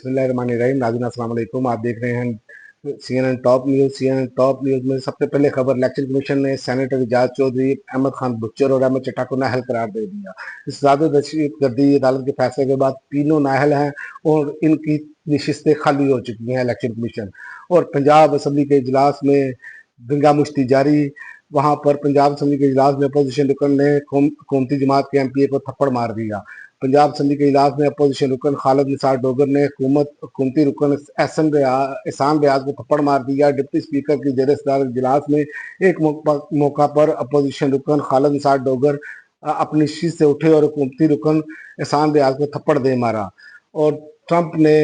बिस्मिल्लाहिर्रहमानिर्रहीम। नाज़रीन अस्सलाम वालेकुम। आप देख रहे हैं CNN top news. CNN top news में सबसे पहले खबर, इलेक्शन कमीशन ने सेनेटर इजाज चौधरी, अहमद खान बुच्चर और अहमद चट्टा को नाअहल करार दे दिया। इस दहशतगर्दी अदालत के फैसले के बाद तीनों नाअहल हैं और इनकी नशिस्तें खाली हो चुकी हैं। इलेक्शन कमीशन और पंजाब असम्बली के इजलास में दंगा मुश्ती जारी। वहां पर पंजाब असम्बली के इजलास में अपोजिशन रुकन ने हुकूमती जमात के MPA को थप्पड़ मार दिया। पंजाब असम्बली के इजलास में अपोजिशन रुकन खालिद निसार डोगर ने हुकूमती रुकन एहसान रियाज को थप्पड़ मार दिया। डिप्टी स्पीकर की जेर सदारत इजलास में एक मौका पर अपोजिशन रुकन खालिद निसार डोगर अपनी शीट से उठे और हुकूमती रुकन एहसान रियाज को थप्पड़ दे मारा। और ट्रंप ने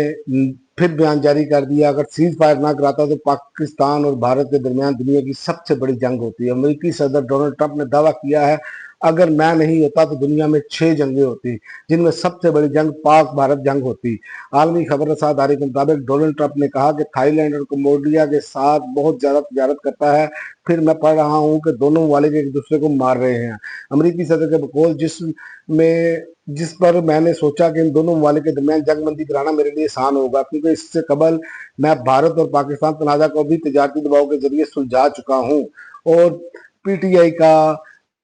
फिर बयान जारी कर दिया, अगर सीज फायर ना कराता तो पाकिस्तान और भारत के दरमियान दुनिया की सबसे बड़ी जंग होती है। अमेरिकी सदर डोनाल्ड ट्रंप ने दावा किया है, अगर मैं नहीं होता तो दुनिया में 6 जंगें होती, जिनमें सबसे बड़ी जंग पाक भारत जंग होती। आलमी खबर रसादारी के मुताबिक डोनाल्ड ट्रंप ने कहा कि थाईलैंड और कम्बोडिया के साथ बहुत ज्यादा तजारत करता है, फिर मैं पढ़ रहा हूं कि दोनों ममालिक एक दूसरे को मार रहे हैं। अमेरिकी सदर के बकौल जिस पर मैंने सोचा कि इन दोनों ममालिक के दरमियान जंगबंदी कराना मेरे लिए आसान होगा, क्योंकि इससे कबल मैं भारत और पाकिस्तान तनाज़ा को भी तजारती दबाव के जरिए सुलझा चुका हूँ। और PTI का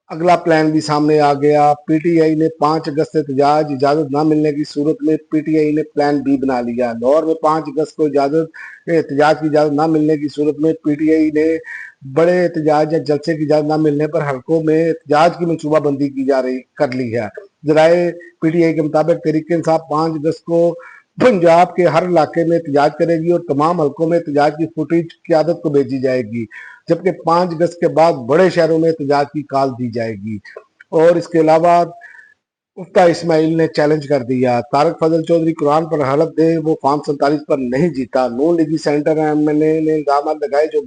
अगला प्लान भी सामने आ गया। PTI ने 5 अगस्त से इजाजत न मिलने की सूरत में PTI ने प्लान B बना लिया। लाहौर में 5 अगस्त को एहतजाज की इजाजत न मिलने की सूरत में PTI ने बड़े एहतजाज या जलसे की इजाजत न मिलने पर हल्कों में एहतजाज की मनसूबाबंदी कर ली है। जराए PTI के मुताबिक तहरीक इंसाफ 5 अगस्त को पंजाब के हर इलाके में एहतजाज करेगी और तमाम हल्कों में एहतजाज की फुटेज क़यादत को भेजी जाएगी, जबकि 5 अगस्त के बाद बड़े शहरों में एहतजाज की कॉल दी जाएगी। और इसके अलावा मुफ्ता इस्माइल ने चैलेंज कर दिया, तारक फजल चौधरी कुरान पर हलफ दे, वो फॉर्म 47 पर नहीं जीता। नून लीगी सेंटर MNA ने इल्जाम लगाए जो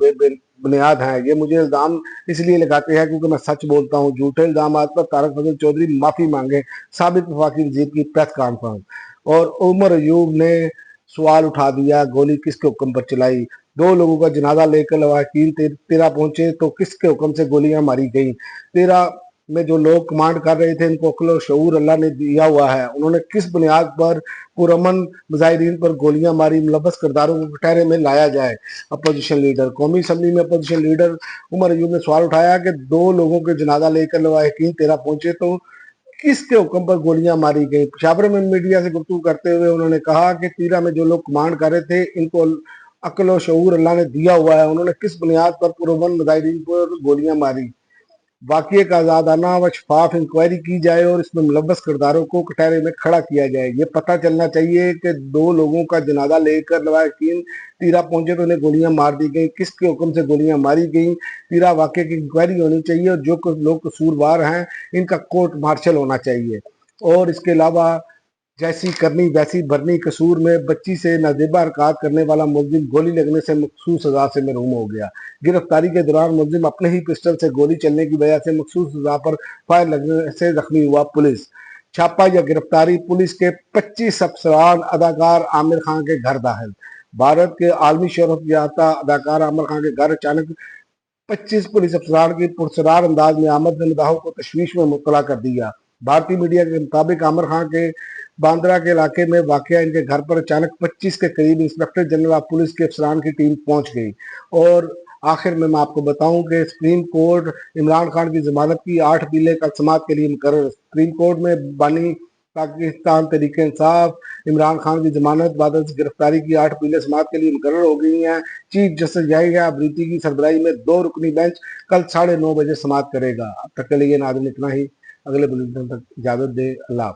बुनियाद हैं। ये मुझे इल्जाम इसलिए लगाते हैं क्योंकि मैं सच बोलता हूँ। झूठे इल्जाम पर तारक फजल चौधरी माफी मांगे, साबिक वफाकी वजीर की प्रेस कॉन्फ्रेंस। और उमर अयूब ने सवाल उठा दिया, गोली किसके हुक्म पर चलाई? 2 लोगों का जनाजा लेकर लवाकिन तेरा पहुंचे तो किसके हुक्म से गोलियां मारी गई? तेरा में जो लोग कमांड कर रहे थे, इनको अक्ल और शऊर अल्लाह ने दिया हुआ है। उन्होंने किस बुनियाद पर पुरअमन मुजाहिरीन पर गोलियां मारी? मुलव्वस किरदारों को कटहरे में लाया जाए। अपोजिशन लीडर कौमी असम्बली में अपोजिशन लीडर उमर अयूब ने सवाल उठाया कि 2 लोगों के जनाजा लेकर लवाकिन तेरा पहुंचे तो किसके हुक्म पर गोलियां मारी गई? पेशावर में मीडिया से गुफ्तगू करते हुए उन्होंने कहा कि तीरा में जो लोग कमांड कर रहे थे, इनको अक्ल और शऊर अल्लाह ने दिया हुआ है। उन्होंने किस बुनियाद पर पुरअमन मुजाहिरीन पर गोलियां मारी? वाक़ये का आज़ादाना व शफाफ इंक्वायरी की जाए और इसमें मुलव्वस किरदारों को कटहरे में खड़ा किया जाए। ये पता चलना चाहिए कि 2 लोगों का जनाजा लेकर लवाकिन तीरा पहुंचे तो उन्हें गोलियां मार दी गई, किसके हुक्म से गोलियां मारी गई? तीरा वाक़ये की इंक्वायरी होनी चाहिए और जो लोग कसूरवार हैं इनका कोर्ट मार्शल होना चाहिए। और इसके अलावा जैसी करनी वैसी भरनी कसूर में बच्ची से नाजेबा हरकत करने वाला मुलजिम गोली लगने से मखसूस सजा से महरूम हो गया। गिरफ्तारी के दौरान मुलजिम अपने ही पिस्टल से गोली चलने की वजह से मखसूस सजा पर फायर लगने से जख्मी हुआ। पुलिस छापा या गिरफ्तारी, पुलिस के 25 अफसरान अदाकार आमिर खान के घर दाखिल। भारत के आलमी शोहरत याफ्ता अदाकार आमिर खान के घर अचानक 25 पुलिस अफसरान की पुरसरार अंदाज में आमद ने मदाहों को तशवीश में मुब्तला कर दिया। भारतीय मीडिया के मुताबिक आमिर खान के बांद्रा के इलाके में वाकया इनके घर पर अचानक 25 के करीब इंस्पेक्टर जनरल ऑफ पुलिस के अफसरान की टीम पहुंच गई। और आखिर में मैं आपको बताऊं कि सुप्रीम कोर्ट इमरान खान की जमानत की 8 अप्रील कल समाअत के लिए मुकर्रर। सुप्रीम कोर्ट में बानी पाकिस्तान तहरीक इंसाफ इमरान खान की जमानत बाद गिरफ्तारी की 8 अप्रील समाअत के लिए मुकर्रर हो गई हैं। चीफ जस्टिस याहिया अफरीदी की सरबराही में 2 रुकनी बेंच कल 9:30 बजे समाअत करेगा। अब तक के लिए नाज़रीन इतना ही। अगले बुलेटिन तक इजाजत दे। अल्लाह।